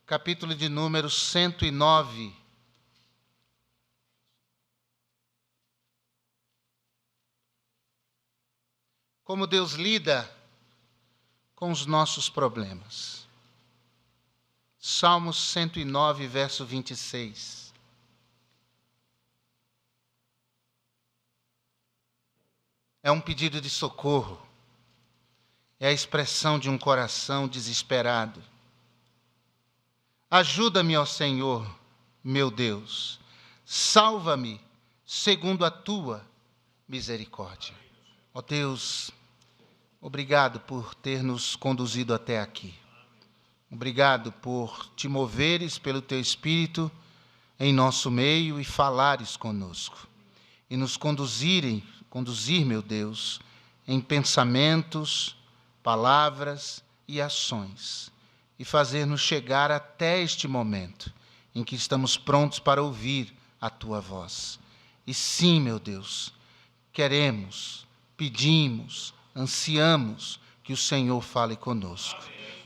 capítulo de número 109. Como Deus lida com os nossos problemas. Salmos 109, verso 26. É um pedido de socorro. É a expressão de um coração desesperado. Ajuda-me, ó Senhor, meu Deus. Salva-me segundo a tua misericórdia. Ó Deus, obrigado por ter nos conduzido até aqui. Obrigado por te moveres pelo teu Espírito em nosso meio e falares conosco. E nos conduzir, meu Deus, em pensamentos, palavras e ações. E fazer-nos chegar até este momento em que estamos prontos para ouvir a tua voz. E sim, meu Deus, queremos, pedimos, ansiamos que o Senhor fale conosco.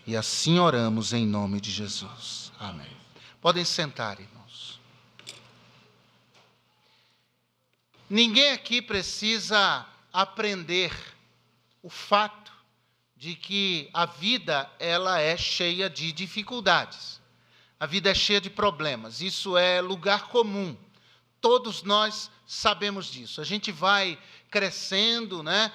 E assim oramos em nome de Jesus. Amém. Podem sentar, irmãos. Ninguém aqui precisa aprender o fato de que a vida ela é cheia de dificuldades. A vida é cheia de problemas. Isso é lugar comum. Todos nós sabemos disso. A gente vai crescendo, né?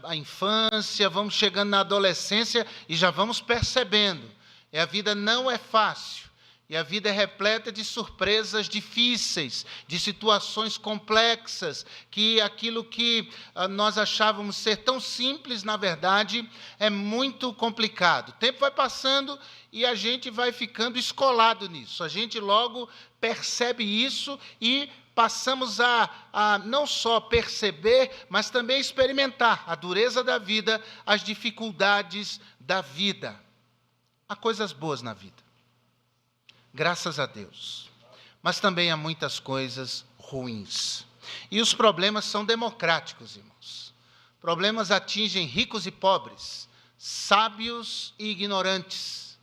A infância, vamos chegando na adolescência e já vamos percebendo. E a vida não é fácil. E a vida é repleta de surpresas difíceis, de situações complexas, que aquilo que nós achávamos ser tão simples, na verdade, é muito complicado. O tempo vai passando e a gente vai ficando escolado nisso. A gente logo percebe isso e passamos a não só perceber, mas também experimentar a dureza da vida, as dificuldades da vida. Há coisas boas na vida. Graças a Deus. Mas também há muitas coisas ruins. E os problemas são democráticos, irmãos. Problemas atingem ricos e pobres, sábios e ignorantes.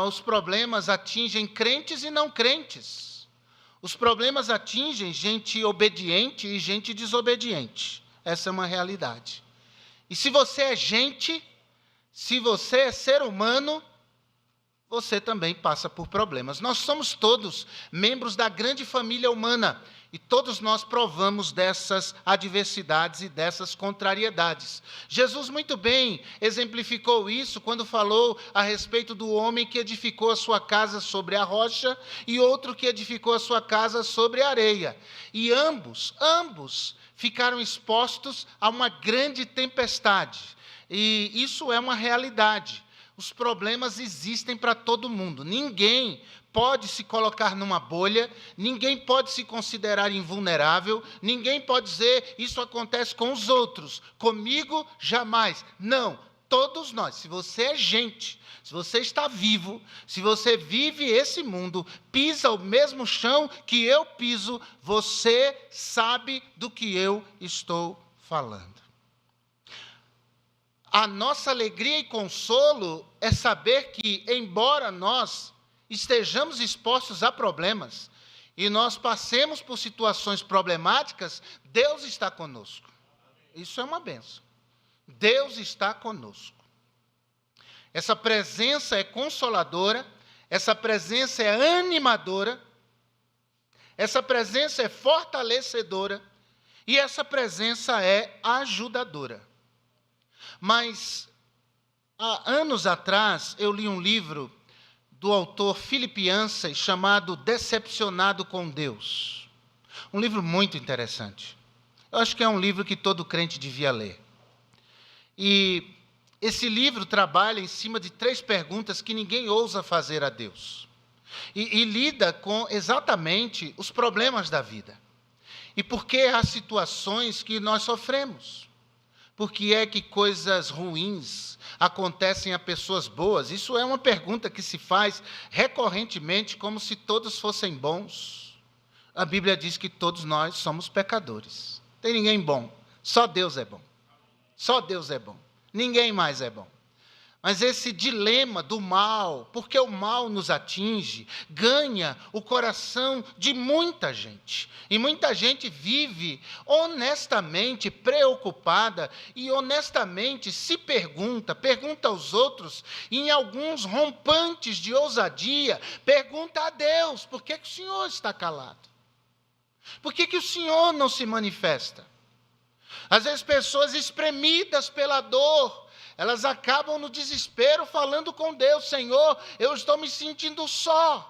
Os problemas atingem crentes e não crentes. Os problemas atingem gente obediente e gente desobediente. Essa é uma realidade. E se você é gente, se você é ser humano, você também passa por problemas. Nós somos todos membros da grande família humana e todos nós provamos dessas adversidades e dessas contrariedades. Jesus muito bem exemplificou isso quando falou a respeito do homem que edificou a sua casa sobre a rocha e outro que edificou a sua casa sobre a areia. E ambos ficaram expostos a uma grande tempestade. E isso é uma realidade. Os problemas existem para todo mundo. Ninguém pode se colocar numa bolha, ninguém pode se considerar invulnerável, ninguém pode dizer, isso acontece com os outros, comigo jamais. Não, todos nós, se você é gente, se você está vivo, se você vive esse mundo, pisa o mesmo chão que eu piso, você sabe do que eu estou falando. A nossa alegria e consolo é saber que, embora nós estejamos expostos a problemas e nós passemos por situações problemáticas, Deus está conosco. Isso é uma bênção. Deus está conosco. Essa presença é consoladora, essa presença é animadora, essa presença é fortalecedora e essa presença é ajudadora. Mas, há anos atrás, eu li um livro do autor Philip Yancey chamado Decepcionado com Deus. Um livro muito interessante. Eu acho que é um livro que todo crente devia ler. E esse livro trabalha em cima de 3 perguntas que ninguém ousa fazer a Deus. E lida com exatamente os problemas da vida. E por que há situações que nós sofremos. Por que é que coisas ruins acontecem a pessoas boas? Isso é uma pergunta que se faz recorrentemente, como se todos fossem bons. A Bíblia diz que todos nós somos pecadores. Não tem ninguém bom. Só Deus é bom. Só Deus é bom. Ninguém mais é bom. Mas esse dilema do mal, porque o mal nos atinge, ganha o coração de muita gente. E muita gente vive honestamente preocupada e honestamente se pergunta aos outros, e em alguns rompantes de ousadia, pergunta a Deus: por que o Senhor está calado? Por que o Senhor não se manifesta? Às vezes pessoas espremidas pela dor, elas acabam no desespero falando com Deus: Senhor, eu estou me sentindo só.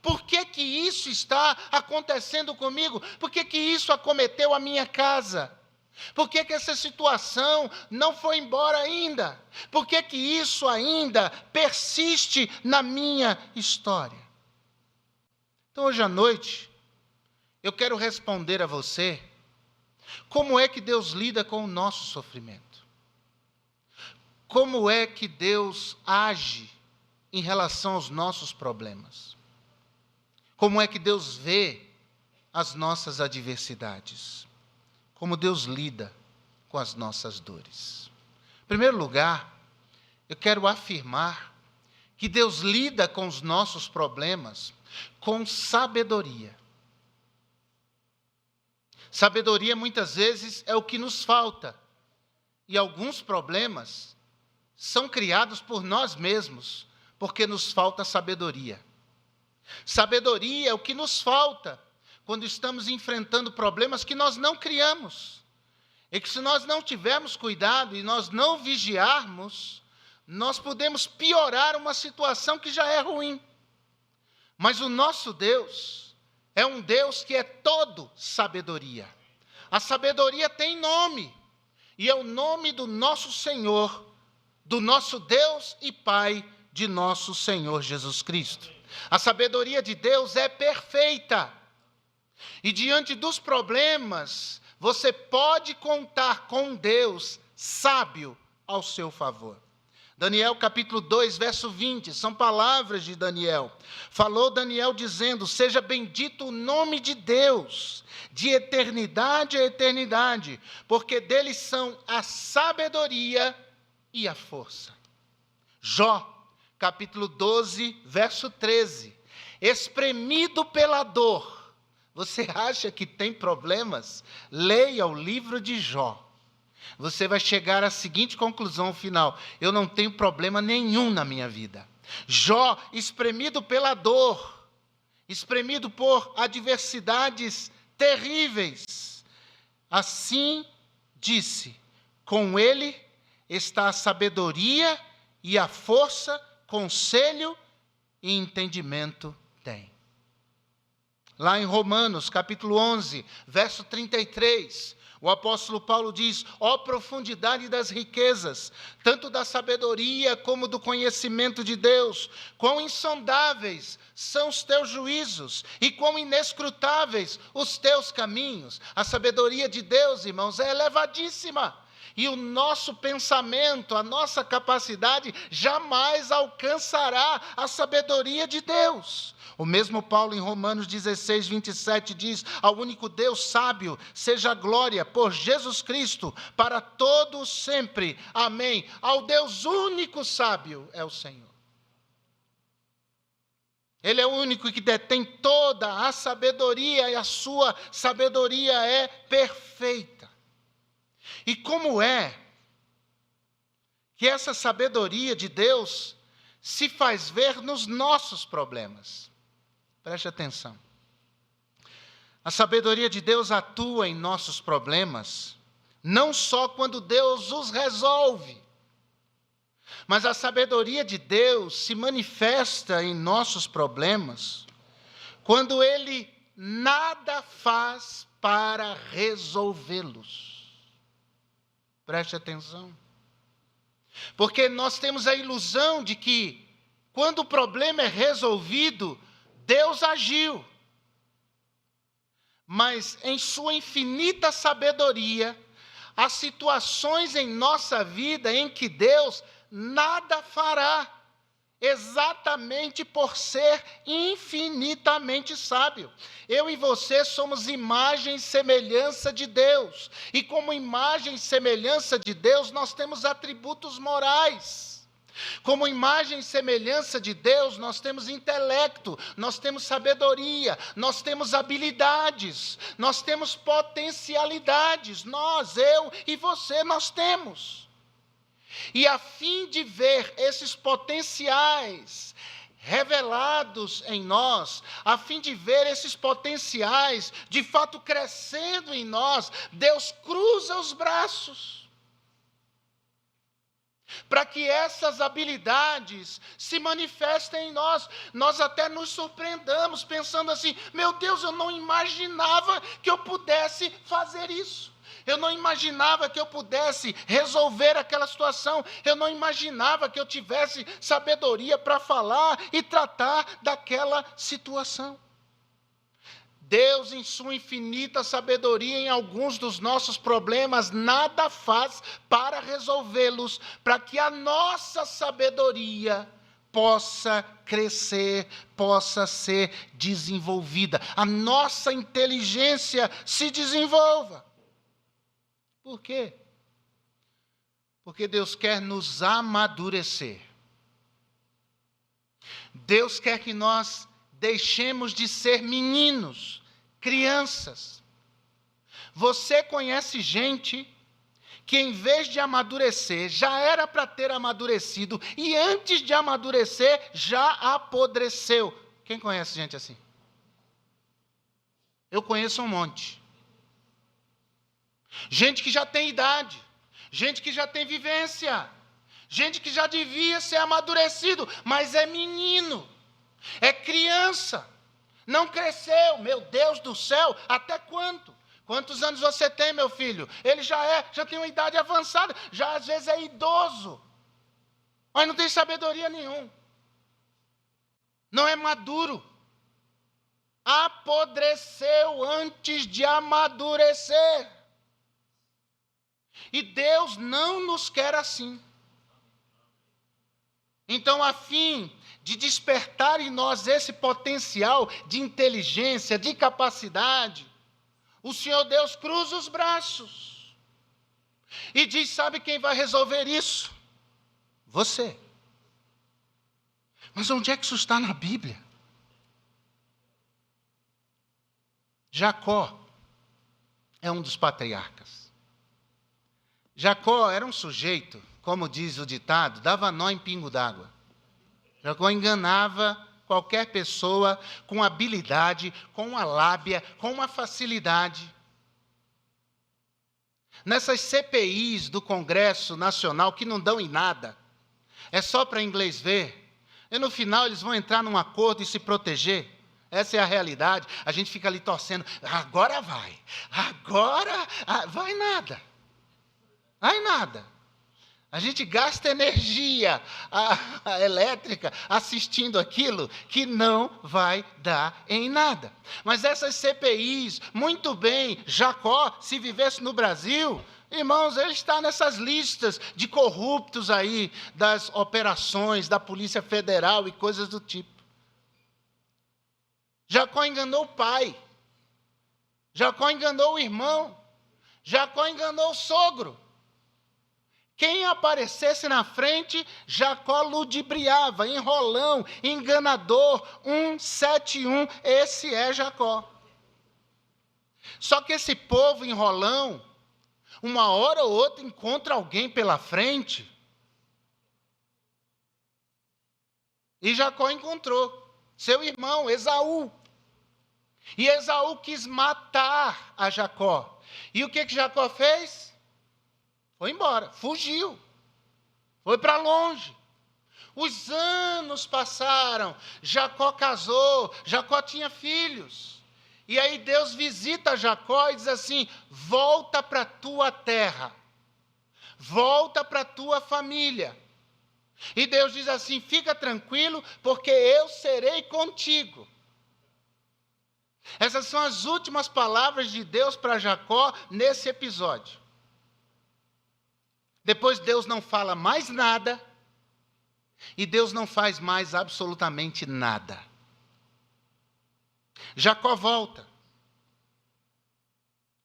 Por que isso está acontecendo comigo? Por que isso acometeu a minha casa? Por que essa situação não foi embora ainda? Por que isso ainda persiste na minha história? Então, hoje à noite, eu quero responder a você como é que Deus lida com o nosso sofrimento. Como é que Deus age em relação aos nossos problemas? Como é que Deus vê as nossas adversidades? Como Deus lida com as nossas dores? Em primeiro lugar, eu quero afirmar que Deus lida com os nossos problemas com sabedoria. Sabedoria, muitas vezes, é o que nos falta. E alguns problemas são criados por nós mesmos, porque nos falta sabedoria. Sabedoria é o que nos falta quando estamos enfrentando problemas que nós não criamos. E que se nós não tivermos cuidado e nós não vigiarmos, nós podemos piorar uma situação que já é ruim. Mas o nosso Deus é um Deus que é todo sabedoria. A sabedoria tem nome, e é o nome do nosso Senhor, do nosso Deus e Pai de nosso Senhor Jesus Cristo. A sabedoria de Deus é perfeita. E diante dos problemas, você pode contar com Deus sábio ao seu favor. Daniel capítulo 2, verso 20, são palavras de Daniel. Falou Daniel dizendo: seja bendito o nome de Deus, de eternidade a eternidade, porque dele são a sabedoria e a força. Jó, capítulo 12, verso 13. Espremido pela dor. Você acha que tem problemas? Leia o livro de Jó. Você vai chegar à seguinte conclusão final: eu não tenho problema nenhum na minha vida. Jó, espremido pela dor, espremido por adversidades terríveis, assim disse: com ele está a sabedoria e a força, conselho e entendimento tem. Lá em Romanos, capítulo 11, verso 33, o apóstolo Paulo diz: ó profundidade das riquezas, tanto da sabedoria como do conhecimento de Deus, quão insondáveis são os teus juízos e quão inescrutáveis os teus caminhos. A sabedoria de Deus, irmãos, é elevadíssima. E o nosso pensamento, a nossa capacidade jamais alcançará a sabedoria de Deus. O mesmo Paulo em Romanos 16, 27 diz: ao único Deus sábio seja a glória por Jesus Cristo para todos sempre. Amém. Ao Deus único sábio é o Senhor. Ele é o único que detém toda a sabedoria e a sua sabedoria é perfeita. E como é que essa sabedoria de Deus se faz ver nos nossos problemas? Preste atenção. A sabedoria de Deus atua em nossos problemas, não só quando Deus os resolve, mas a sabedoria de Deus se manifesta em nossos problemas quando Ele nada faz para resolvê-los. Preste atenção. Porque nós temos a ilusão de que, quando o problema é resolvido, Deus agiu. Mas, em sua infinita sabedoria, há situações em nossa vida em que Deus nada fará, exatamente por ser infinitamente sábio. Eu e você somos imagem e semelhança de Deus. E como imagem e semelhança de Deus, nós temos atributos morais. Como imagem e semelhança de Deus, nós temos intelecto, nós temos sabedoria, nós temos habilidades, nós temos potencialidades. Nós, eu e você, nós temos. E a fim de ver esses potenciais revelados em nós, a fim de ver esses potenciais de fato crescendo em nós, Deus cruza os braços para que essas habilidades se manifestem em nós. Nós até nos surpreendamos pensando assim: meu Deus, eu não imaginava que eu pudesse fazer isso. Eu não imaginava que eu pudesse resolver aquela situação. Eu não imaginava que eu tivesse sabedoria para falar e tratar daquela situação. Deus, em sua infinita sabedoria, em alguns dos nossos problemas, nada faz para resolvê-los, para que a nossa sabedoria possa crescer, possa ser desenvolvida, a nossa inteligência se desenvolva. Por quê? Porque Deus quer nos amadurecer. Deus quer que nós deixemos de ser meninos, crianças. Você conhece gente que, em vez de amadurecer, já era para ter amadurecido, e antes de amadurecer, já apodreceu. Quem conhece gente assim? Eu conheço um monte. Gente que já tem idade, gente que já tem vivência, gente que já devia ser amadurecido, mas é menino, é criança, não cresceu. Meu Deus do céu, até quanto? Quantos anos você tem, meu filho? Ele já tem uma idade avançada, já às vezes é idoso, mas não tem sabedoria nenhuma, não é maduro, apodreceu antes de amadurecer. E Deus não nos quer assim. Então, a fim de despertar em nós esse potencial de inteligência, de capacidade, o Senhor Deus cruza os braços e diz: sabe quem vai resolver isso? Você. Mas onde é que isso está na Bíblia? Jacó é um dos patriarcas. Jacó era um sujeito, como diz o ditado, dava nó em pingo d'água. Jacó enganava qualquer pessoa com habilidade, com uma lábia, com uma facilidade. Nessas CPIs do Congresso Nacional, que não dão em nada, é só para inglês ver, e no final eles vão entrar num acordo e se proteger. Essa é a realidade. A gente fica ali torcendo: agora vai, vai nada. Vai nada. A gente gasta energia elétrica assistindo aquilo que não vai dar em nada. Mas essas CPIs, muito bem, Jacó, se vivesse no Brasil, irmãos, ele está nessas listas de corruptos aí, das operações da Polícia Federal e coisas do tipo. Jacó enganou o pai. Jacó enganou o irmão. Jacó enganou o sogro. Quem aparecesse na frente, Jacó ludibriava, enrolão, enganador, 171, esse é Jacó. Só que esse povo enrolão, uma hora ou outra encontra alguém pela frente, e Jacó encontrou seu irmão, Esaú. E Esaú quis matar a Jacó. E o que Jacó fez? Foi embora, fugiu, foi para longe. Os anos passaram, Jacó casou, Jacó tinha filhos. E aí Deus visita Jacó e diz assim: volta para a tua terra, volta para a tua família. E Deus diz assim: fica tranquilo, porque eu serei contigo. Essas são as últimas palavras de Deus para Jacó nesse episódio. Depois Deus não fala mais nada, e Deus não faz mais absolutamente nada. Jacó volta.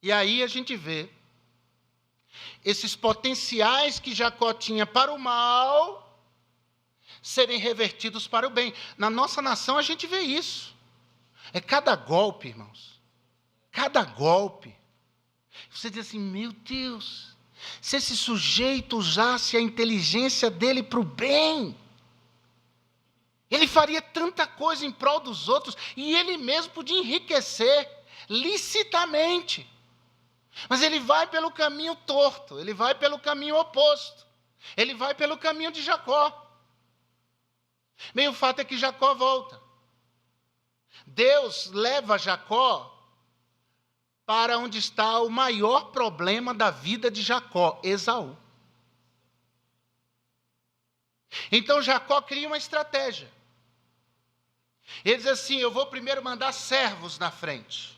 E aí a gente vê esses potenciais que Jacó tinha para o mal, serem revertidos para o bem. Na nossa nação a gente vê isso. É cada golpe, irmãos. Cada golpe. Você diz assim, meu Deus, se esse sujeito usasse a inteligência dele para o bem, ele faria tanta coisa em prol dos outros, e ele mesmo podia enriquecer licitamente. Mas ele vai pelo caminho torto, ele vai pelo caminho oposto, ele vai pelo caminho de Jacó. Bem, o fato é que Jacó volta. Deus leva Jacó para onde está o maior problema da vida de Jacó, Esaú. Então Jacó cria uma estratégia. Ele diz assim, eu vou primeiro mandar servos na frente.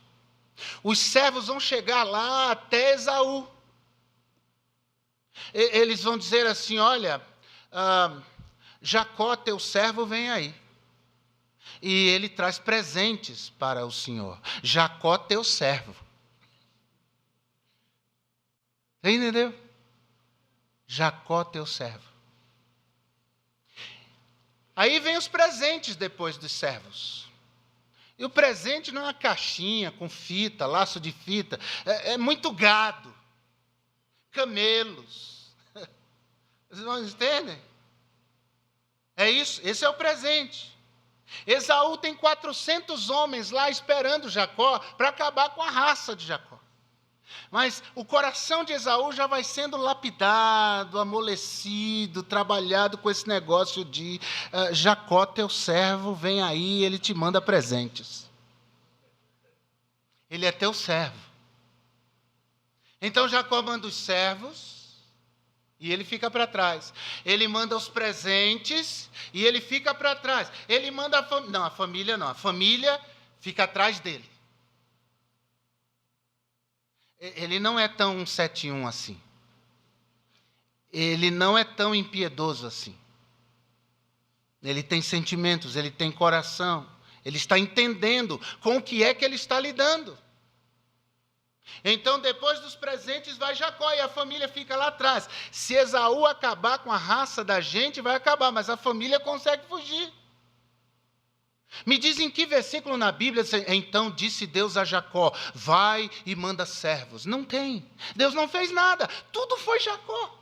Os servos vão chegar lá até Esaú. Eles vão dizer assim, olha, Jacó, teu servo, vem aí. E ele traz presentes para o Senhor. Jacó, teu servo. Você entendeu? Jacó, teu servo. Aí vem os presentes depois dos servos. E o presente não é uma caixinha com fita, laço de fita. É muito gado. Camelos. Vocês não entendem? É isso, esse é o presente. Esaú tem 400 homens lá esperando Jacó para acabar com a raça de Jacó. Mas o coração de Esaú já vai sendo lapidado, amolecido, trabalhado com esse negócio de Jacó, teu servo, vem aí, ele te manda presentes. Ele é teu servo. Então Jacó manda os servos e ele fica para trás. Ele manda os presentes e ele fica para trás. Ele manda a família fica atrás dele. Ele não é tão 7-1 assim. Ele não é tão impiedoso assim. Ele tem sentimentos, ele tem coração. Ele está entendendo com o que é que ele está lidando. Então, depois dos presentes, vai Jacó e a família fica lá atrás. Se Esaú acabar com a raça da gente, vai acabar, mas a família consegue fugir. Me dizem que versículo na Bíblia, então disse Deus a Jacó, vai e manda servos. Não tem. Deus não fez nada. Tudo foi Jacó.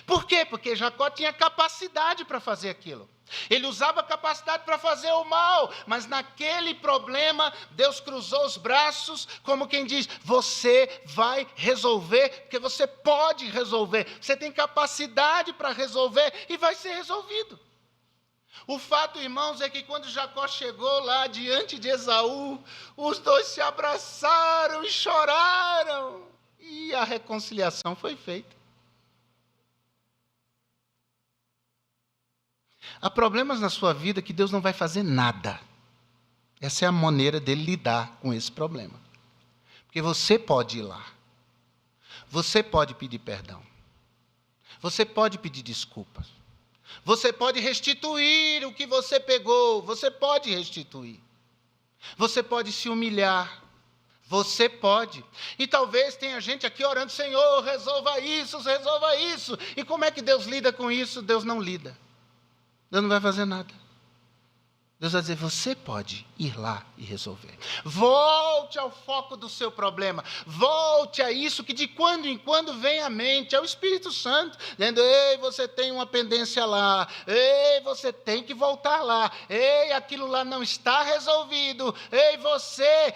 Por quê? Porque Jacó tinha capacidade para fazer aquilo. Ele usava a capacidade para fazer o mal, mas naquele problema, Deus cruzou os braços, como quem diz, você vai resolver, porque você pode resolver. Você tem capacidade para resolver e vai ser resolvido. O fato, irmãos, é que quando Jacó chegou lá diante de Esaú, os dois se abraçaram e choraram. E a reconciliação foi feita. Há problemas na sua vida que Deus não vai fazer nada. Essa é a maneira dele lidar com esse problema. Porque você pode ir lá. Você pode pedir perdão. Você pode pedir desculpas. Você pode restituir o que você pegou. Você pode restituir. Você pode se humilhar. Você pode. E talvez tenha gente aqui orando, Senhor, resolva isso, resolva isso. E como é que Deus lida com isso? Deus não lida. Deus não vai fazer nada. Deus vai dizer, você pode ir lá e resolver. Volte ao foco do seu problema. Volte a isso que de quando em quando vem à mente. É o Espírito Santo, dizendo, ei, você tem uma pendência lá. Ei, você tem que voltar lá. Ei, aquilo lá não está resolvido. Ei, você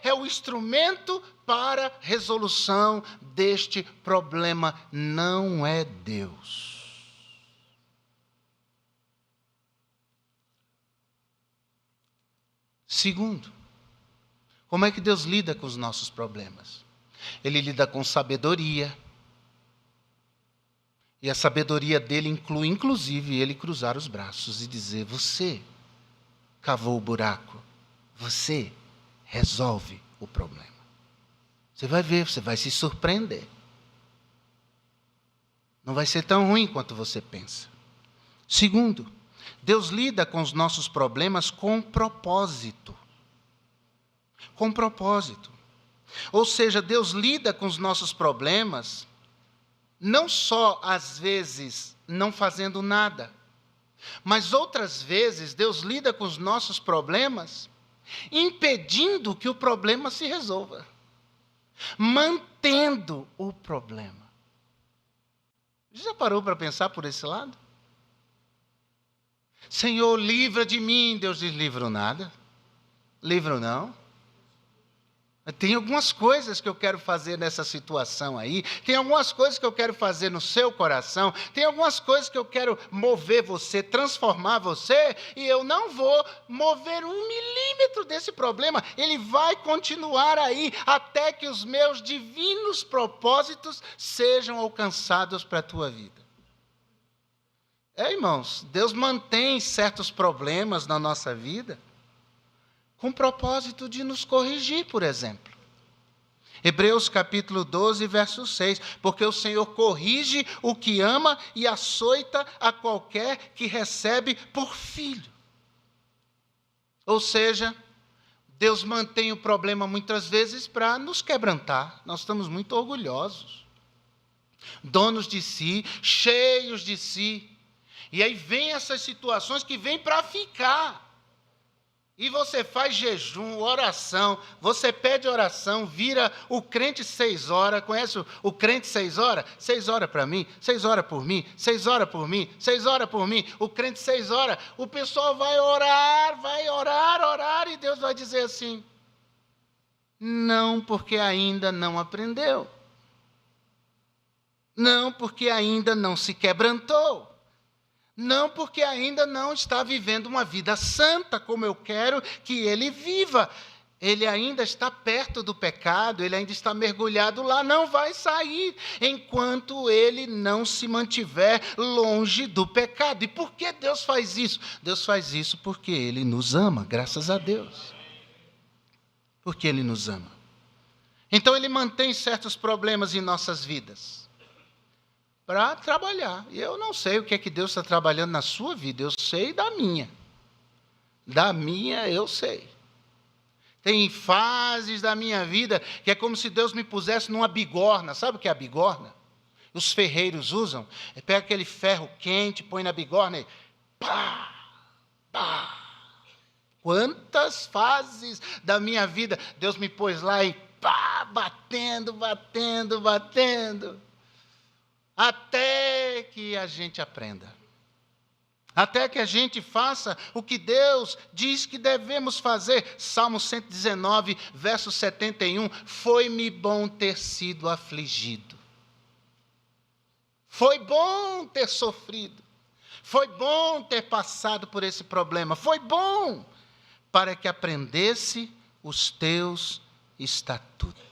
é o instrumento para resolução deste problema. Não é Deus. Segundo, como é que Deus lida com os nossos problemas? Ele lida com sabedoria. E a sabedoria dele inclui, inclusive, ele cruzar os braços e dizer, você cavou o buraco, você resolve o problema. Você vai ver, você vai se surpreender. Não vai ser tão ruim quanto você pensa. Segundo, Deus lida com os nossos problemas com propósito. Com propósito. Ou seja, Deus lida com os nossos problemas, não só às vezes não fazendo nada. Mas outras vezes, Deus lida com os nossos problemas, impedindo que o problema se resolva, mantendo o problema. Já parou para pensar por esse lado? Senhor, livra de mim. Deus diz, livro nada. Livro não. Tem algumas coisas que eu quero fazer nessa situação aí. Tem algumas coisas que eu quero fazer no seu coração. Tem algumas coisas que eu quero mover você, transformar você. E eu não vou mover 1 milímetro desse problema. Ele vai continuar aí até que os meus divinos propósitos sejam alcançados para a tua vida. Irmãos, Deus mantém certos problemas na nossa vida com o propósito de nos corrigir, por exemplo. Hebreus capítulo 12, verso 6. Porque o Senhor corrige o que ama e açoita a qualquer que recebe por filho. Ou seja, Deus mantém o problema muitas vezes para nos quebrantar. Nós estamos muito orgulhosos, donos de si, cheios de si. E aí vem essas situações que vêm para ficar. E você faz jejum, oração, você pede oração, vira o crente 6 horas, conhece o crente 6 horas? 6 horas para mim, 6 horas por mim, 6 horas por mim, 6 horas por mim, o crente 6 horas, o pessoal vai orar, e Deus vai dizer assim, não, porque ainda não aprendeu, não, porque ainda não se quebrantou, não, porque ainda não está vivendo uma vida santa, como eu quero que ele viva. Ele ainda está perto do pecado, ele ainda está mergulhado lá, não vai sair, enquanto ele não se mantiver longe do pecado. E por que Deus faz isso? Deus faz isso porque ele nos ama, graças a Deus. Porque ele nos ama. Então ele mantém certos problemas em nossas vidas para trabalhar. E eu não sei o que é que Deus está trabalhando na sua vida, eu sei da minha. Da minha eu sei. Tem fases da minha vida que é como se Deus me pusesse numa bigorna. Sabe o que é a bigorna? Os ferreiros usam. Pega aquele ferro quente, põe na bigorna e pá, pá. Quantas fases da minha vida Deus me pôs lá e pá, batendo, batendo, batendo. Até que a gente aprenda. Até que a gente faça o que Deus diz que devemos fazer. Salmo 119, verso 71. Foi-me bom ter sido afligido. Foi bom ter sofrido. Foi bom ter passado por esse problema. Foi bom para que aprendesse os teus estatutos.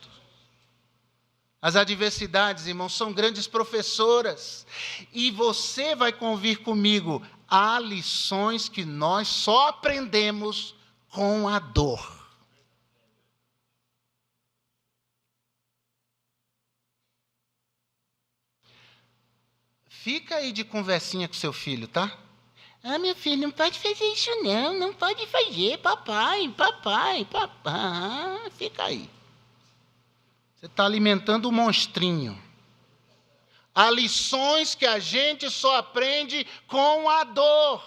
As adversidades, irmãos, são grandes professoras. E você vai convir comigo, há lições que nós só aprendemos com a dor. Fica aí de conversinha com seu filho, tá? Meu filho, não pode fazer isso não, não pode fazer, papai. Fica aí. Você está alimentando o monstrinho. Há lições que a gente só aprende com a dor.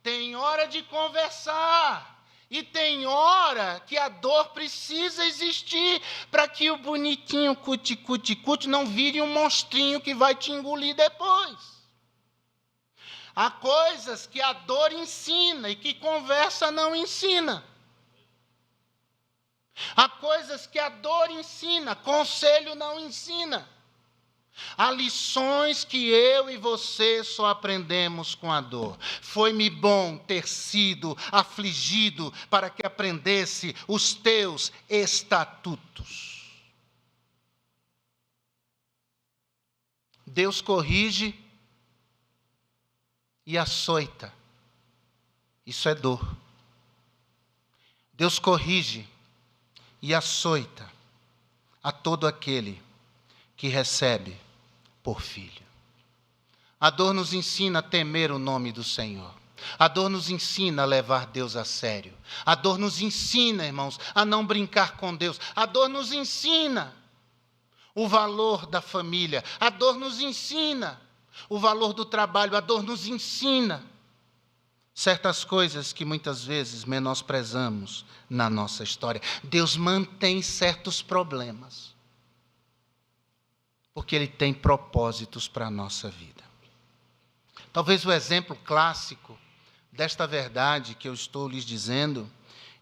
Tem hora de conversar. E tem hora que a dor precisa existir para que o bonitinho cuti não vire um monstrinho que vai te engolir depois. Há coisas que a dor ensina e que conversa não ensina. Há coisas que a dor ensina, conselho não ensina. Há lições que eu e você só aprendemos com a dor. Foi-me bom ter sido afligido para que aprendesse os teus estatutos. Deus corrige e açoita. Isso é dor. Deus corrige e açoita a todo aquele que recebe por filho. A dor nos ensina a temer o nome do Senhor. A dor nos ensina a levar Deus a sério. A dor nos ensina, irmãos, a não brincar com Deus. A dor nos ensina o valor da família. A dor nos ensina o valor do trabalho. A dor nos ensina certas coisas que muitas vezes menosprezamos na nossa história. Deus mantém certos problemas, porque Ele tem propósitos para a nossa vida. Talvez o exemplo clássico desta verdade que eu estou lhes dizendo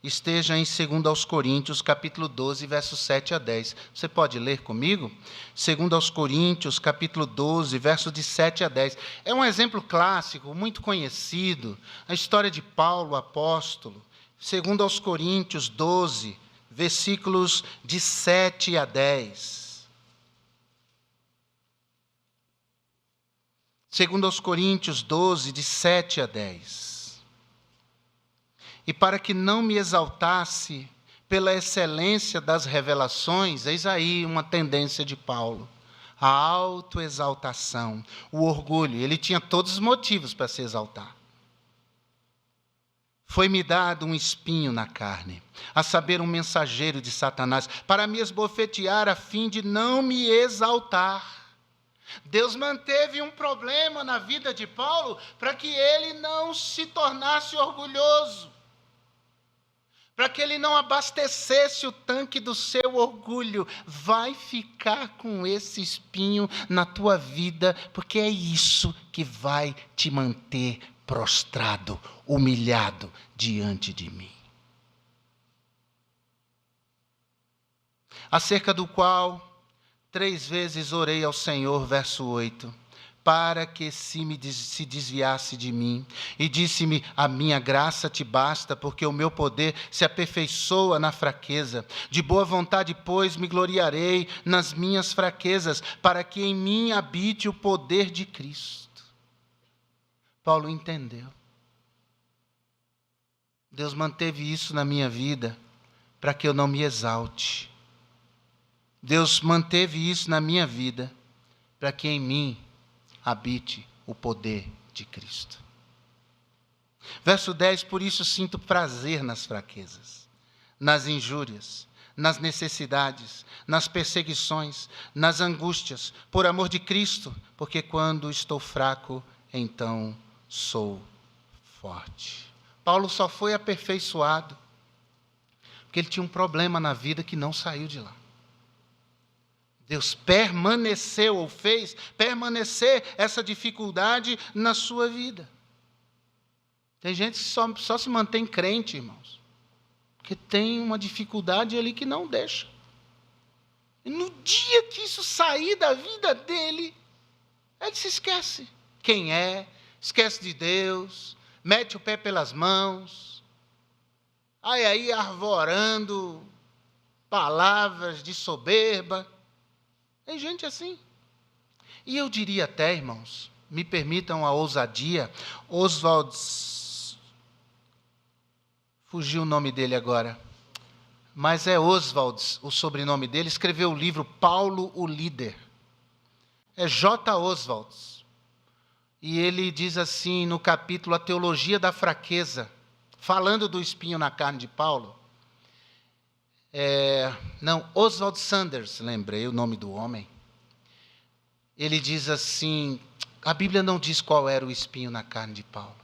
esteja em 2 Coríntios, capítulo 12, versos 7 a 10. Você pode ler comigo? 2 Coríntios, capítulo 12, versos de 7 a 10. É um exemplo clássico, muito conhecido, a história de Paulo, o apóstolo. 2 Coríntios 12, versículos de 7 a 10. 2 Coríntios 12, de 7 a 10. E para que não me exaltasse pela excelência das revelações, eis aí uma tendência de Paulo, a autoexaltação, o orgulho. Ele tinha todos os motivos para se exaltar. Foi-me dado um espinho na carne, a saber, um mensageiro de Satanás, para me esbofetear a fim de não me exaltar. Deus manteve um problema na vida de Paulo para que ele não se tornasse orgulhoso, para que ele não abastecesse o tanque do seu orgulho. Vai ficar com esse espinho na tua vida, porque é isso que vai te manter prostrado, humilhado diante de mim. Acerca do qual 3 vezes orei ao Senhor, verso 8, para que se desviasse de mim, e disse-me: a minha graça te basta, porque o meu poder se aperfeiçoa na fraqueza. De boa vontade, pois, me gloriarei nas minhas fraquezas, para que em mim habite o poder de Cristo. Paulo entendeu. Deus manteve isso na minha vida, para que eu não me exalte. Deus manteve isso na minha vida, para que em mim habite o poder de Cristo. Verso 10, por isso sinto prazer nas fraquezas, nas injúrias, nas necessidades, nas perseguições, nas angústias, por amor de Cristo, porque quando estou fraco, então sou forte. Paulo só foi aperfeiçoado porque ele tinha um problema na vida que não saiu de lá. Deus permaneceu, ou fez permanecer essa dificuldade na sua vida. Tem gente que só se mantém crente, irmãos, porque tem uma dificuldade ali que não deixa. E no dia que isso sair da vida dele, ele se esquece quem é, esquece de Deus, mete o pé pelas mãos, aí arvorando palavras de soberba. Tem gente assim. E eu diria até, irmãos, me permitam a ousadia, Oswald, fugiu o nome dele agora, mas é Oswald o sobrenome dele, escreveu o livro Paulo o Líder. É J. Oswald. E ele diz assim no capítulo A Teologia da Fraqueza, falando do espinho na carne de Paulo. Oswald Sanders, lembrei o nome do homem. Ele diz assim, a Bíblia não diz qual era o espinho na carne de Paulo.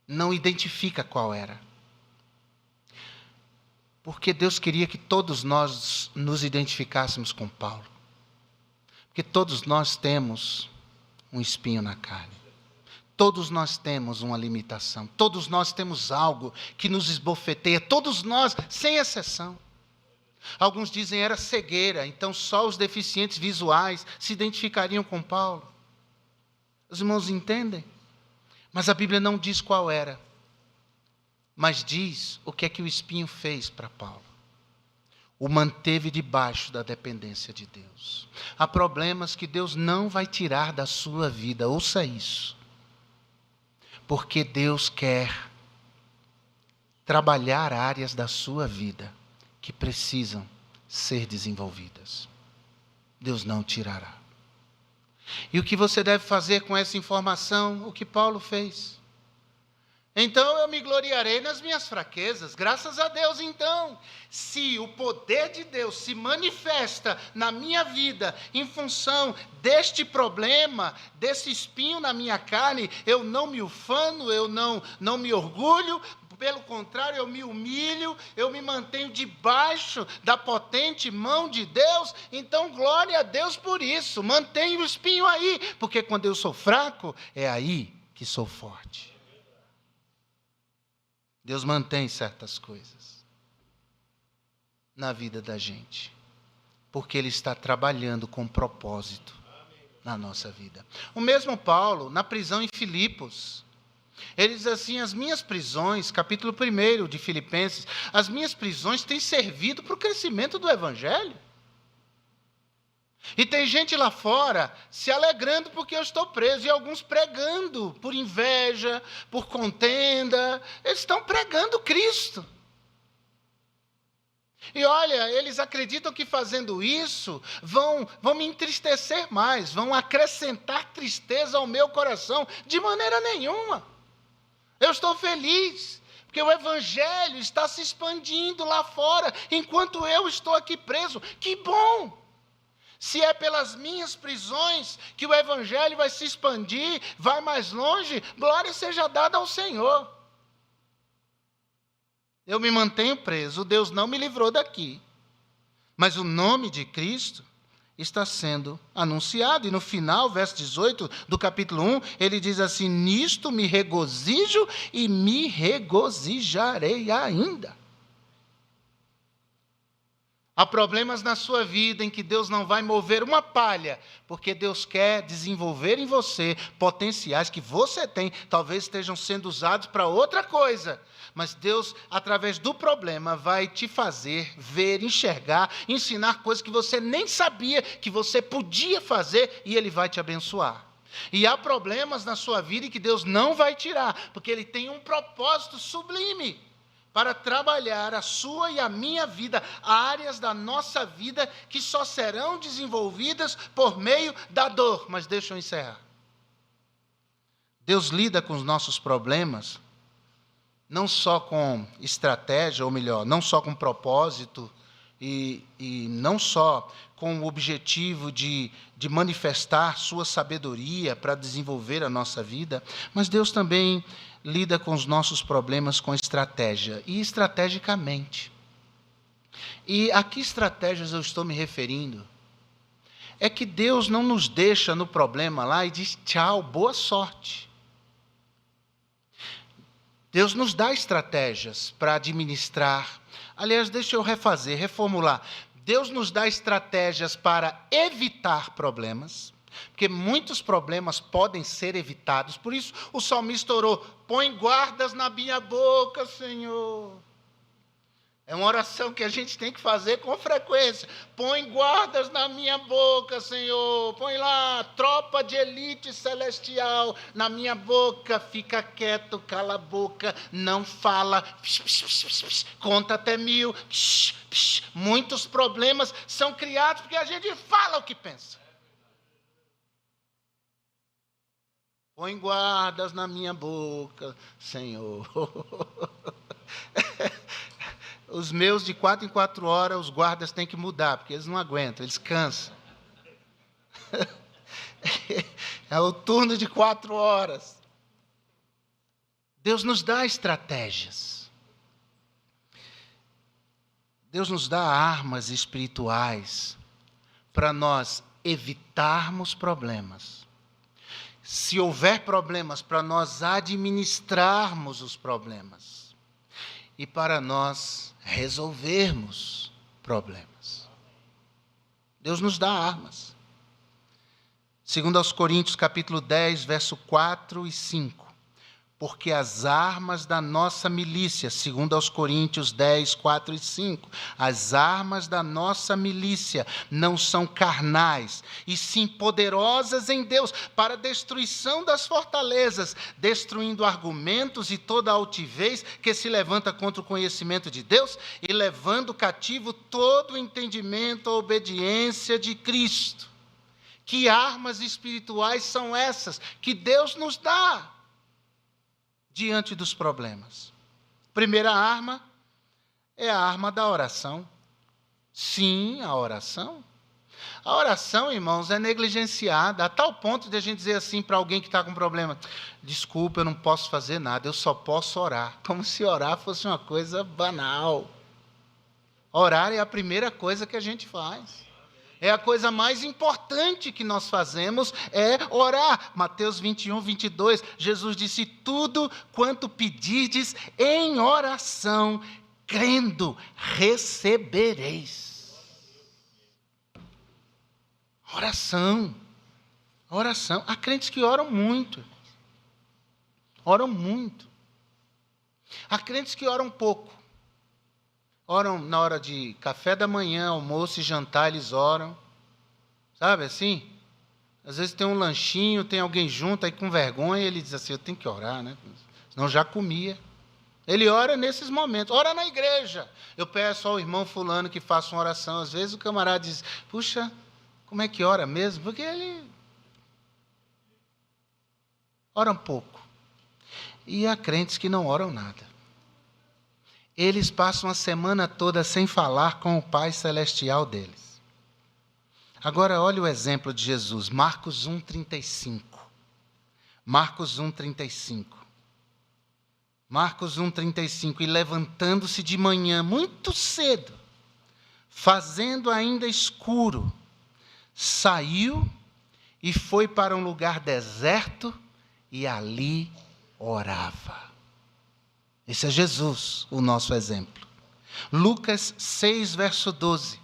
Não identifica qual era. Porque Deus queria que todos nós nos identificássemos com Paulo. Porque todos nós temos um espinho na carne. Todos nós temos uma limitação. Todos nós temos algo que nos esbofeteia. Todos nós, sem exceção. Alguns dizem era cegueira, então só os deficientes visuais se identificariam com Paulo. Os irmãos entendem? Mas a Bíblia não diz qual era. Mas diz o que é que o espinho fez para Paulo. O manteve debaixo da dependência de Deus. Há problemas que Deus não vai tirar da sua vida. Ouça isso. Porque Deus quer trabalhar áreas da sua vida que precisam ser desenvolvidas. Deus não tirará. E o que você deve fazer com essa informação? O que Paulo fez. Então eu me gloriarei nas minhas fraquezas. Graças a Deus, então, se o poder de Deus se manifesta na minha vida em função deste problema, desse espinho na minha carne, eu não me ufano, eu não me orgulho, pelo contrário, eu me humilho, eu me mantenho debaixo da potente mão de Deus. Então, glória a Deus por isso. Mantenha o espinho aí, porque quando eu sou fraco, é aí que sou forte. Deus mantém certas coisas na vida da gente, porque Ele está trabalhando com propósito na nossa vida. O mesmo Paulo, na prisão em Filipos, ele diz assim: as minhas prisões, capítulo 1 de Filipenses, as minhas prisões têm servido para o crescimento do Evangelho. E tem gente lá fora se alegrando porque eu estou preso, e alguns pregando por inveja, por contenda. Eles estão pregando Cristo. E olha, eles acreditam que fazendo isso vão me entristecer mais, vão acrescentar tristeza ao meu coração. De maneira nenhuma. Eu estou feliz, porque o Evangelho está se expandindo lá fora, enquanto eu estou aqui preso. Que bom! Se é pelas minhas prisões que o Evangelho vai se expandir, vai mais longe, glória seja dada ao Senhor. Eu me mantenho preso, Deus não me livrou daqui. Mas o nome de Cristo está sendo anunciado. E no final, verso 18 do capítulo 1, ele diz assim: nisto me regozijo e me regozijarei ainda. Há problemas na sua vida em que Deus não vai mover uma palha, porque Deus quer desenvolver em você potenciais que você tem, talvez estejam sendo usados para outra coisa. Mas Deus, através do problema, vai te fazer ver, enxergar, ensinar coisas que você nem sabia que você podia fazer, e Ele vai te abençoar. E há problemas na sua vida que Deus não vai tirar, porque Ele tem um propósito sublime para trabalhar a sua e a minha vida, áreas da nossa vida que só serão desenvolvidas por meio da dor. Mas deixa eu encerrar. Deus lida com os nossos problemas, não só com estratégia, ou melhor, não só com propósito, e não só com o objetivo de manifestar sua sabedoria para desenvolver a nossa vida, mas Deus também lida com os nossos problemas com estratégia, e estrategicamente. E a que estratégias eu estou me referindo? É que Deus não nos deixa no problema lá e diz tchau, boa sorte. Deus nos dá estratégias para administrar. Aliás, deixa eu reformular. Deus nos dá estratégias para evitar problemas, porque muitos problemas podem ser evitados. Por isso o salmista orou: põe guardas na minha boca, Senhor. É uma oração que a gente tem que fazer com frequência. Põe guardas na minha boca, Senhor. Põe lá, tropa de elite celestial na minha boca. Fica quieto, cala a boca, não fala. Conta até 1000. Muitos problemas são criados porque a gente fala o que pensa. Põe guardas na minha boca, Senhor. Os meus, de 4 em 4 horas, os guardas têm que mudar, porque eles não aguentam, eles cansam. É o turno de 4 horas. Deus nos dá estratégias. Deus nos dá armas espirituais para nós evitarmos problemas. Se houver problemas, para nós administrarmos os problemas. E para nós resolvermos problemas. Deus nos dá armas. Segundo aos Coríntios, capítulo 10, verso 4 e 5. Porque as armas da nossa milícia, segundo aos Coríntios 10, 4 e 5, as armas da nossa milícia não são carnais, e sim poderosas em Deus para a destruição das fortalezas, destruindo argumentos e toda altivez que se levanta contra o conhecimento de Deus, e levando cativo todo o entendimento à obediência de Cristo. Que armas espirituais são essas que Deus nos dá? diante dos problemas. Primeira arma é a arma da oração. Sim, a oração. A oração, irmãos, é negligenciada a tal ponto de a gente dizer assim para alguém que está com problema: desculpa, eu não posso fazer nada, eu só posso orar. Como se orar fosse uma coisa banal. Orar é a primeira coisa que a gente faz. É a coisa mais importante que nós fazemos, é orar. Mateus 21, 22, Jesus disse: tudo quanto pedirdes em oração, crendo, recebereis. Oração. Oração. Há crentes que oram muito. Oram muito. Há crentes que oram pouco. Oram na hora de café da manhã, almoço e jantar, eles oram. Sabe assim? Às vezes tem um lanchinho, tem alguém junto, aí com vergonha, ele diz assim: eu tenho que orar, né? Senão já comia. Ele ora nesses momentos, ora na igreja. Eu peço ao irmão fulano que faça uma oração. Às vezes o camarada diz: puxa, como é que ora mesmo? Porque ele ora um pouco. E há crentes que não oram nada. Eles passam a semana toda sem falar com o Pai Celestial deles. Agora, olha o exemplo de Jesus, Marcos 1,35. Marcos 1,35. Marcos 1,35. E levantando-se de manhã, muito cedo, fazendo ainda escuro, saiu e foi para um lugar deserto e ali orava. Esse é Jesus, o nosso exemplo. Lucas 6, verso 12.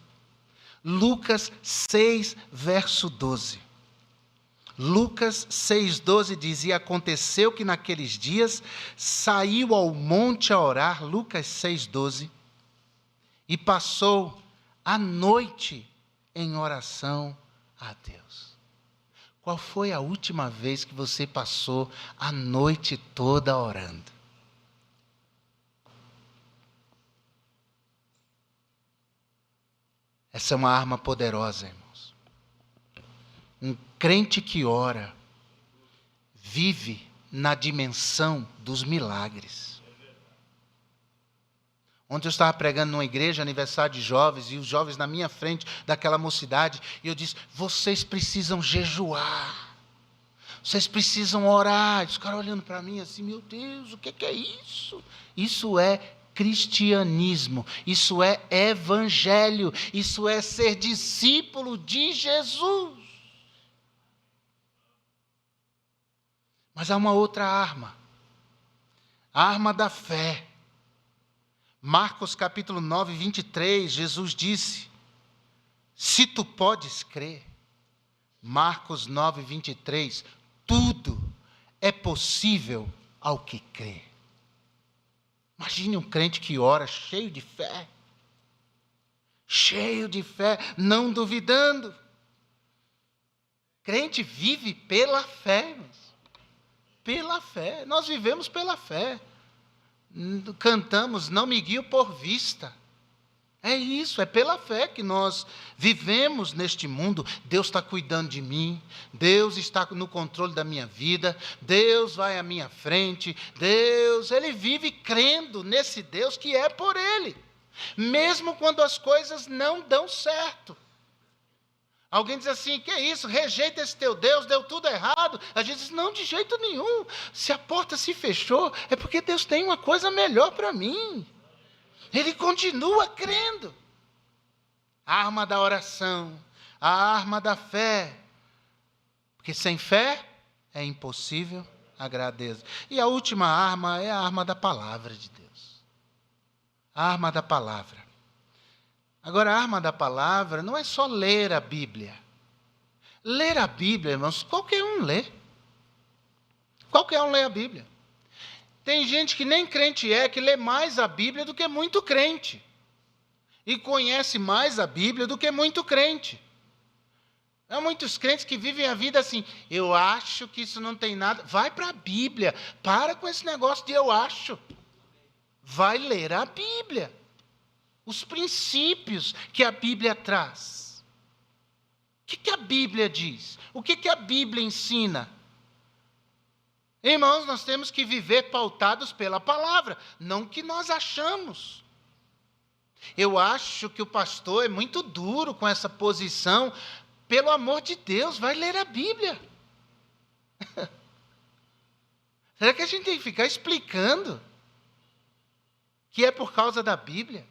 Lucas 6, verso 12. Lucas 6, 12 diz: e aconteceu que naqueles dias saiu ao monte a orar, Lucas 6, 12, e passou a noite em oração a Deus. Qual foi a última vez que você passou a noite toda orando? Essa é uma arma poderosa, irmãos. Um crente que ora vive na dimensão dos milagres. Ontem eu estava pregando numa igreja, aniversário de jovens, e os jovens na minha frente, daquela mocidade, e eu disse: vocês precisam jejuar, vocês precisam orar. Os caras olhando para mim assim: meu Deus, o que é isso? Isso é cristianismo, isso é evangelho, isso é ser discípulo de Jesus. Mas há uma outra arma, a arma da fé. Marcos capítulo 9, 23, Jesus disse: se tu podes crer. Marcos 9, 23, tudo é possível ao que crê. Imagine um crente que ora cheio de fé, não duvidando. Crente vive pela fé, irmãos. Pela fé, nós vivemos pela fé. Cantamos: não me guio por vista. É isso, é pela fé que nós vivemos neste mundo. Deus está cuidando de mim, Deus está no controle da minha vida, Deus vai à minha frente, Ele vive crendo nesse Deus que é por Ele, mesmo quando as coisas não dão certo. Alguém diz assim: que isso, rejeita esse teu Deus, deu tudo errado. A gente diz: não, de jeito nenhum. Se a porta se fechou, é porque Deus tem uma coisa melhor para mim. Ele continua crendo. A arma da oração, a arma da fé. Porque sem fé é impossível agradar a Deus. E a última arma é a arma da palavra de Deus. A arma da palavra. Agora, a arma da palavra não é só ler a Bíblia. Ler a Bíblia, irmãos, qualquer um lê. Qualquer um lê a Bíblia. Tem gente que nem crente é, que lê mais a Bíblia do que muito crente. E conhece mais a Bíblia do que muito crente. Há muitos crentes que vivem a vida assim: eu acho que isso não tem nada. Vai para a Bíblia. Para com esse negócio de eu acho. Vai ler a Bíblia. Os princípios que a Bíblia traz. O que a Bíblia diz? O que a Bíblia ensina? Irmãos, nós temos que viver pautados pela palavra, não que nós achamos. Eu acho que o pastor é muito duro com essa posição. Pelo amor de Deus, vai ler a Bíblia. Será que a gente tem que ficar explicando que é por causa da Bíblia?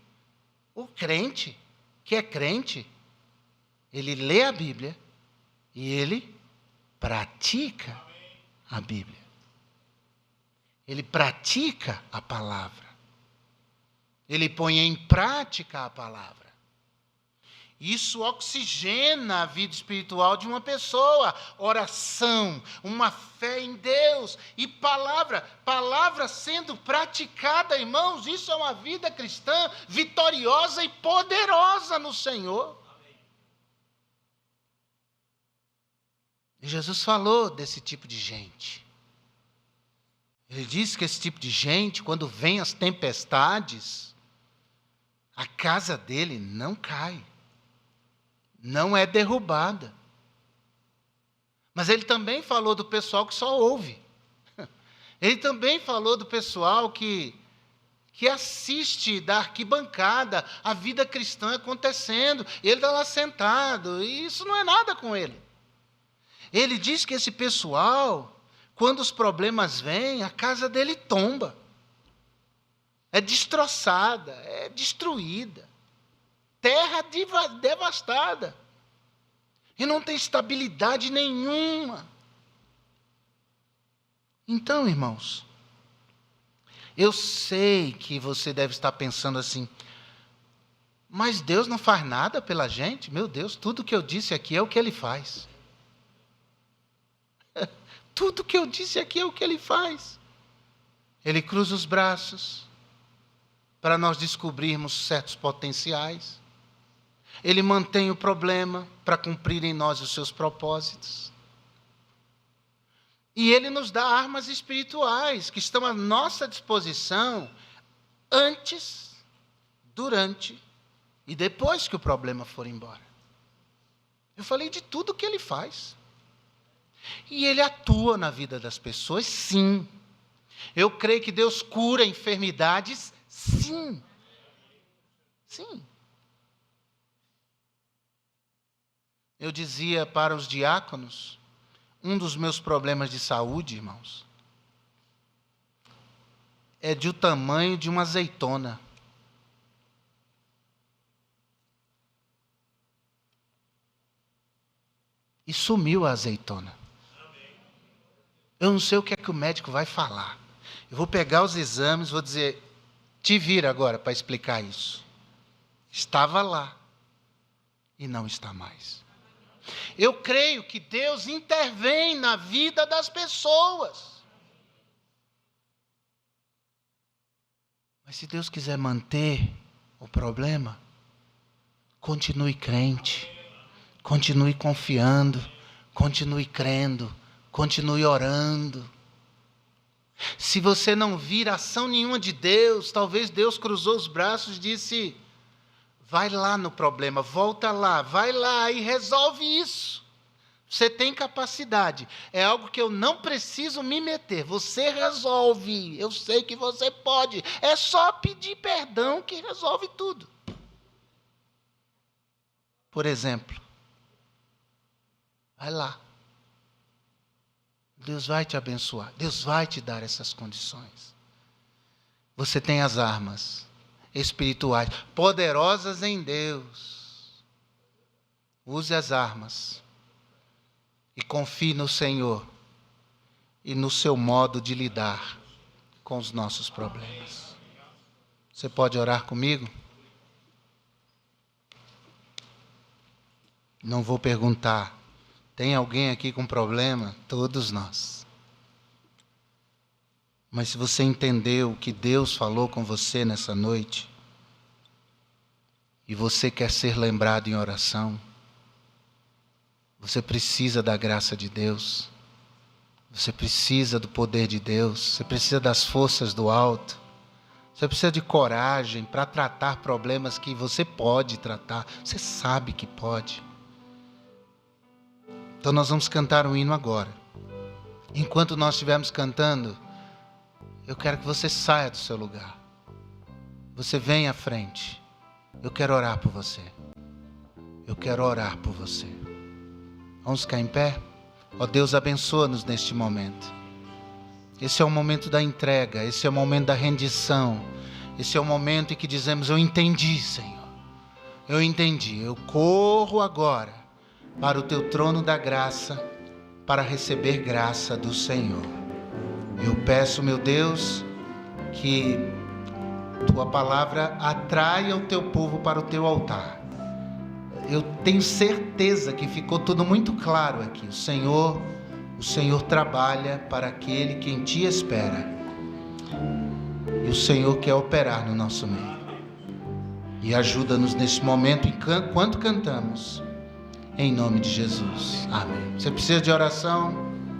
O crente, que é crente, ele lê a Bíblia e ele pratica a Bíblia. Ele pratica a palavra. Ele põe em prática a palavra. Isso oxigena a vida espiritual de uma pessoa. Oração, uma fé em Deus e palavra. Palavra sendo praticada, irmãos, isso é uma vida cristã vitoriosa e poderosa no Senhor. E Jesus falou desse tipo de gente. Ele disse que esse tipo de gente, quando vem as tempestades, a casa dele não cai. Não é derrubada. Mas ele também falou do pessoal que só ouve. Ele também falou do pessoal que assiste da arquibancada a vida cristã acontecendo. Ele está lá sentado e isso não é nada com ele. Ele diz que esse pessoal, quando os problemas vêm, a casa dele tomba. É destroçada, é destruída. Terra devastada. E não tem estabilidade nenhuma. Então, irmãos, eu sei que você deve estar pensando assim, mas Deus não faz nada pela gente? Meu Deus, tudo que eu disse aqui é o que Ele faz. Tudo que eu disse aqui é o que Ele faz. Ele cruza os braços para nós descobrirmos certos potenciais. Ele mantém o problema para cumprir em nós os seus propósitos. E Ele nos dá armas espirituais que estão à nossa disposição antes, durante e depois que o problema for embora. Eu falei de tudo que Ele faz. E Ele atua na vida das pessoas, sim. Eu creio que Deus cura enfermidades, sim. Sim. Eu dizia para os diáconos, um dos meus problemas de saúde, irmãos, é do tamanho de uma azeitona. E sumiu a azeitona. Eu não sei o que é que o médico vai falar. Eu vou pegar os exames, vou dizer, te vira agora para explicar isso. Estava lá e não está mais. Eu creio que Deus intervém na vida das pessoas. Mas se Deus quiser manter o problema, continue crente, continue confiando, continue crendo, continue orando. Se você não vir ação nenhuma de Deus, talvez Deus cruzou os braços e disse, vai lá no problema, volta lá, vai lá e resolve isso. Você tem capacidade. É algo que eu não preciso me meter. Você resolve. Eu sei que você pode. É só pedir perdão que resolve tudo. Por exemplo, vai lá. Deus vai te abençoar. Deus vai te dar essas condições. Você tem as armas espirituais, poderosas em Deus. Use as armas e confie no Senhor e no seu modo de lidar com os nossos problemas. Você pode orar comigo? Não vou perguntar, tem alguém aqui com problema? Todos nós. Mas se você entendeu o que Deus falou com você nessa noite, e você quer ser lembrado em oração, você precisa da graça de Deus, você precisa do poder de Deus, você precisa das forças do alto, você precisa de coragem para tratar problemas que você pode tratar, você sabe que pode. Então nós vamos cantar um hino agora. Enquanto nós estivermos cantando, eu quero que você saia do seu lugar. Você venha à frente. Eu quero orar por você. Eu quero orar por você. Vamos ficar em pé? Ó Deus, abençoa-nos neste momento. Esse é o momento da entrega, esse é o momento da rendição. Esse é o momento em que dizemos: eu entendi, Senhor. Eu entendi. Eu corro agora para o teu trono da graça, para receber graça do Senhor. Eu peço, meu Deus, que tua palavra atraia o teu povo para o teu altar. Eu tenho certeza que ficou tudo muito claro aqui. O Senhor trabalha para aquele que em ti espera. E o Senhor quer operar no nosso meio. E ajuda-nos nesse momento enquanto cantamos. Em nome de Jesus. Amém. Você precisa de oração?